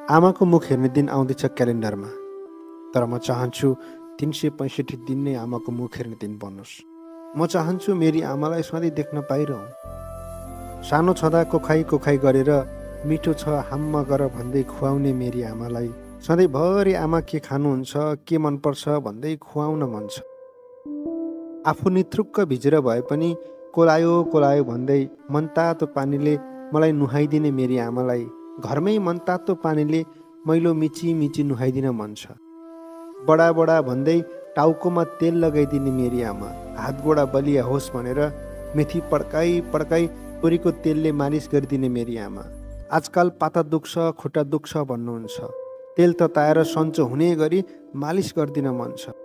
आमाको मुख हेर्ने दिन आउँदैछ क्यालेन्डरमा, तर म चाहन्छु 365 दिन नै आमाको मुख हेर्ने दिन बनोस्। म चाहन्छु मेरी आमालाई सधैँ देख्न पाइरहँ। सानो छँदा कोखाइ कोखाइ गरेर मिठो छ हाम्म गर भन्दै खुवाउने मेरी आमालाई सधैँभरि आमा के खानुहुन्छ, के मनपर्छ भन्दै खुवाउन मन छ। आफू निथ्रुक्क भिजेर भए पनि कोलायो कोलायो भन्दै मनतातो पानीले मलाई नुहाइदिने मेरी आमालाई घरमै मनतातो पानीले मैलो मिची मिची नुहाइदिन मन छ। बडा बडा भन्दै टाउकोमा तेल लगाइदिने मेरी आमा, हात गोडा बलिया होस् भनेर मेथी पड्काई पड्काई तोरीको तेलले मालिस गरिदिने मेरी आमा। आजकाल पाता दुख्छ, खुट्टा दुख्छ भन्नुहुन्छ, तेल तताएर सन्चो हुने गरी मालिस गरिदिन मन छ।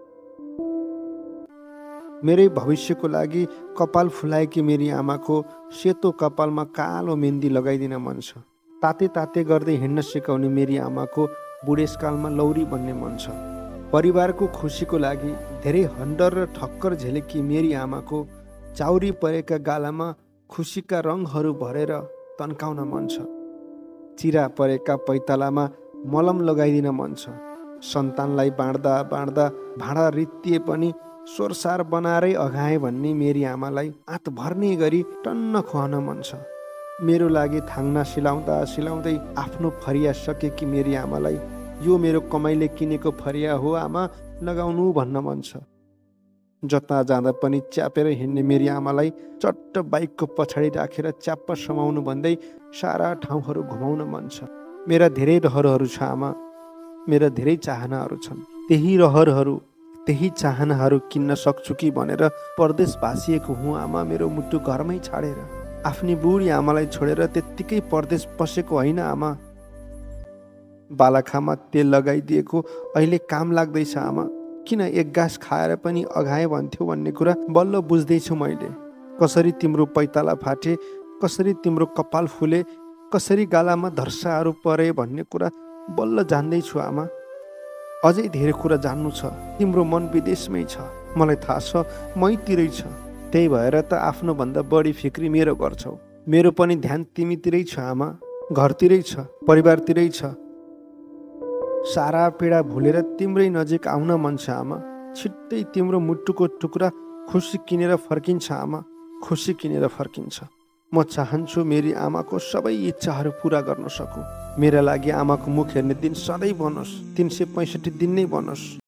मेरै भविष्यको लागि कपाल फुलाएकी मेरी आमाको सेतो कपालमा कालो मेहन्दी लगाइदिन मन छ। ताते ताते गर्दै हिँड्न सिकाउने मेरी आमाको बुढेसकालमा लौरी बन्ने मन छ। परिवारको खुसीको लागि धेरै हन्डर र ठक्कर झेलेकी मेरी आमाको चाउरी परेका गालामा खुसीका रङहरू भरेर तन्काउन मन छ। चिरा परेका पैतालामा मलम लगाइदिन मन छ। सन्तानलाई बाँड्दा बाँड्दा भाँडा रित्तिए पनि सोरसार बनाएरै अघाएँ भन्ने मेरी आमालाई आँत भर्ने गरी टन्न खुवाउन मन छ। मेरो लागि थाङ्ना सिलाउँदा सिलाउँदै आफ्नो फरिया सकेकी मेरी आमालाई यो मेरो कमाइले किनेको फरिया हो आमा, लगाउनु भन्न मन छ। जता जाँदा पनि च्यापेर हिँड्ने मेरी आमालाई चट्ट बाइकको पछाडि राखेर च्याप्प समाउनु भन्दै सारा ठाउँहरू घुमाउन मन छ। मेरा धेरै रहरहरू छ आमा, मेरा धेरै चाहनाहरू छन्। त्यही रहरहरू त्यही चाहनाहरू किन्न सक्छु कि भनेर परदेश भासिएको हुँ आमा, मेरो मुटु घरमै छाडेर। आफ्नी बुढी आमालाई छोडेर त्यत्तिकै परदेश पसेको होइन आमा। बालाखामा तेल लगाइदिएको अहिले काम लाग्दैछ आमा। किन एक गाँस खाएर पनि अघाए भन्थ्यो भन्ने कुरा बल्ल बुझ्दैछु मैले। कसरी तिम्रो पैताला फाटे, कसरी तिम्रो कपाल फुले, कसरी गालामा धर्साहरू परे भन्ने कुरा बल्ल जान्दैछु आमा। अझै धेरै कुरा जान्नु छ। तिम्रो मन विदेशमै छ, मलाई थाहा छ, मैतिरै छ। त्यही भएर त आफ्नो भन्दा बढी फिक्री मेरो गर्छौ। मेरो पनि ध्यान तिमीतिरै छ आमा, घरतिरै छ, परिवारतिरै छ। सारा पीडा भुलेर तिम्रै नजिक आउन मन छ आमा। छिट्टै तिम्रो मुटुको टुक्रा खुसी किनेर फर्किन्छ आमा, खुसी किनेर फर्किन्छ। म चाहन्छु मेरी आमाको सबै इच्छाहरू पुरा गर्न सकु। मेरा लागि आमाको मुख हेर्ने दिन सधैँ बनोस्, 365 दिन नै बनोस्।